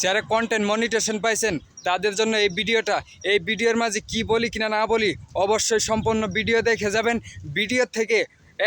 যারা content monetisation পাইছেন তাদের জন্য এই ভিডিওর মাঝে কি বলি কিনা না বলি অবশ্যই সম্পূর্ণ ভিডিও দেখে যাবেন। ভিডিও থেকে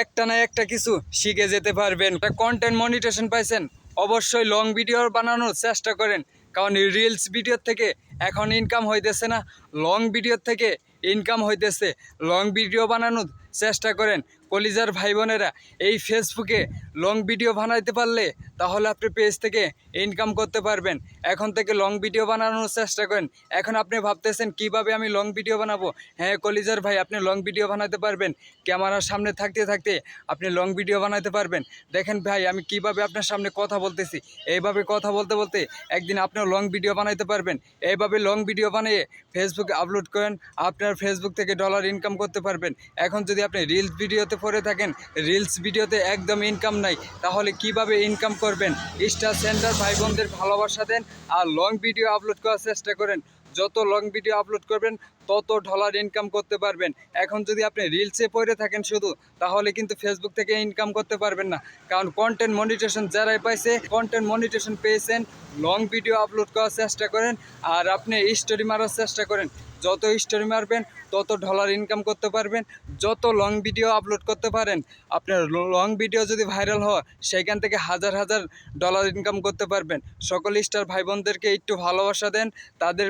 একটা না একটা কিছু শিখে যেতে পারবেন। কন্টেন্ট মনিটেশন পাইছেন অবশ্যই লং ভিডিও বানানোর চেষ্টা করেন, কারণ রিলস ভিডিওর থেকে এখন ইনকাম হইতেছে না, লং ভিডিওর থেকে ইনকাম হইতেছে। লং ভিডিও বানানোর চেষ্টা করেন কলিজার ভাই বোনেরা। এই ফেসবুকে লং ভিডিও বানাইতে পারলে তাহলে আপনি পেজ থেকে ইনকাম করতে পারবেন। এখন থেকে লং ভিডিও বানানোর চেষ্টা করেন। এখন আপনি ভাবতেছেন কিভাবে আমি লং ভিডিও বানাবো। হ্যাঁ কলিজার ভাই, আপনি লং ভিডিও বানাতে পারবেন। ক্যামেরার সামনে থাকতে থাকতে আপনি লং ভিডিও বানাতে পারবেন। দেখেন ভাই, আমি কিভাবে আপনার সামনে কথা বলতেছি, এইভাবে কথা বলতে বলতে একদিন আপনিও লং ভিডিও বানাইতে পারবেন। এইভাবে লং ভিডিও বানিয়ে ফেসবুকে আপলোড করেন, আপনার ফেসবুক থেকে ডলার ইনকাম করতে পারবেন। এখন যদি আপনি রিলস ভিডিওতে পড়ে থাকেন, রিলস ভিডিওতে একদম ইনকাম নাই, তাহলে কিভাবে ইনকাম করবেন? স্টার সেন্টার ভাই বোনদের ভালোবাসা দেন আর লং ভিডিও আপলোড করার চেষ্টা করেন। যত লং ভিডিও আপলোড করবেন তত ডলার ইনকাম করতে পারবেন। এখন যদি আপনি রিলসে পড়ে থাকেন শুধু, তাহলে কিন্তু ফেসবুক থেকে ইনকাম করতে পারবেন না। কারণ কন্টেন্ট মনিটেশন যারাই পাইছে, কন্টেন্ট মনিটেশন পেয়েছেন, লং ভিডিও আপলোড করার চেষ্টা করেন আর আপনি স্টোরি মারার চেষ্টা করেন। যত স্টোরি মারবেন তত ডলার ইনকাম করতে পারবেন। যত লং ভিডিও আপলোড করতে পারেন, আপনার লং ভিডিও যদি ভাইরাল হয় সেইখান থেকে হাজার হাজার ডলার ইনকাম করতে পারবেন। সকল স্টার ভাই বোনদেরকে একটু ভালোবাসা দেন, তাদের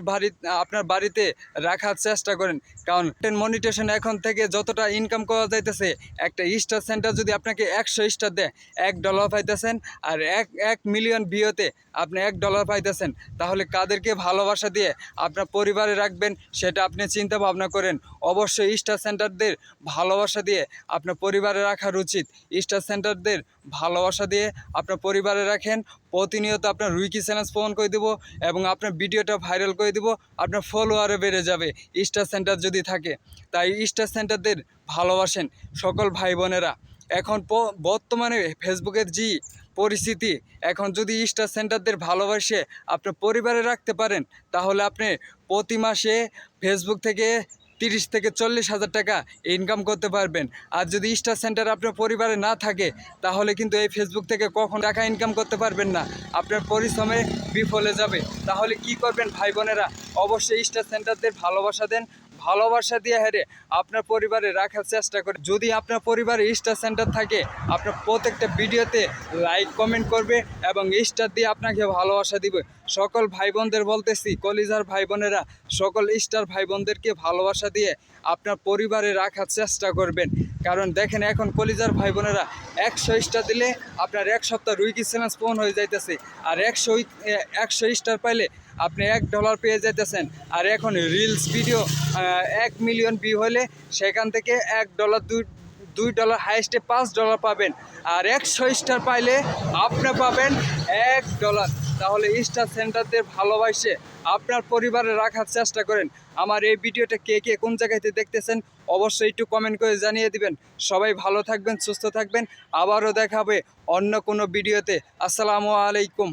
আপনার বাড়িতে রাখার চেষ্টা করেন। কারণ মনিটেশন এখন থেকে যতটা ইনকাম করা যাইতেছে, একটা স্টার সেন্টার যদি আপনাকে 100 স্টার দেয় $1 পাইতেছেন, আর এক মিলিয়ন ভিউতে আপনি $1 পাইতেছেন। তাহলে কাদেরকে ভালোবাসা দিয়ে আপনার পরিবারে রাখবেন সেটা আপনি চিন্তা ভাবনা করেন। অবশ্যই স্টার সেন্টারদের ভালোবাসা দিয়ে আপনার পরিবারে রাখার উচিত। স্টার সেন্টারদের ভালোবাসা দিয়ে আপনার পরিবারে রাখেন। প্রতিনিয়ত আপনার উইকি চ্যানেল স্পন করে দেবো এবং আপনার ভিডিওটা ভাইরাল করে দেবো, আপনার ফলোয়ারও বেড়ে যাবে স্টার সেন্টার যদি থাকে। তাই স্টার সেন্টারদের ভালোবাসেন সকল ভাই বোনেরা। এখন বর্তমানে ফেসবুকের যে পরিস্থিতি, এখন যদি স্টার সেন্টারদের ভালোবাসে আপনার পরিবারে রাখতে পারেন, তাহলে আপনি প্রতি মাসে ফেসবুক থেকে 30 থেকে 40 হাজার টাকা ইনকাম করতে পারবেন। আর যদি স্টার সেন্টার আপনার পরিবারে না থাকে, তাহলে কিন্তু এই ফেসবুক থেকে কখন টাকা ইনকাম করতে পারবেন না, আপনার পরিশ্রমে বিফলে যাবে। তাহলে কি করবেন ভাই বোনেরা? অবশ্যই স্টার সেন্টারদের ভালোবাসা দেন, ভালোবাসা দিয়ে হেরে আপনার পরিবারে রাখার চেষ্টা করে। যদি আপনার পরিবারে স্টার সেন্টার থাকে, আপনার প্রত্যেকটা ভিডিওতে লাইক কমেন্ট করবে এবং স্টার দিয়ে আপনাকে ভালোবাসা দিবে। সকল ভাই বোনদের বলতেছি, কলিজার ভাই বোনেরা, সকল স্টার ভাই বোনদেরকে ভালোবাসা দিয়ে আপনার পরিবারে রাখার চেষ্টা করবেন। কারণ দেখেন, এখন কলিজার ভাই বোনেরা 100 স্টার দিলে আপনার এক সপ্তাহ উইকি চ্যানেল স্পন হয়ে যাইতেছে। আর 100 স্টার পাইলে আপনি $1 পেয়ে যাইতেছেন। আর এখন রিলস ভিডিও 1 মিলিয়ন ভিউ হলে সেখান থেকে $1 $2 হাইস্টে $5 পাবেন। আর 100 স্টার পাইলে আপনি পাবেন $1। তাহলে স্টার সেন্টারদের ভালোবাসে আপনার পরিবারে রাখার চেষ্টা করেন। আমার এই ভিডিওটা কে কে কোন জায়গাতে দেখতেছেন অবশ্যই একটু কমেন্ট করে জানিয়ে দিবেন। সবাই ভালো থাকবেন, সুস্থ থাকবেন। আবারও দেখা হবে অন্য কোনো ভিডিওতে। আসসালামু আলাইকুম।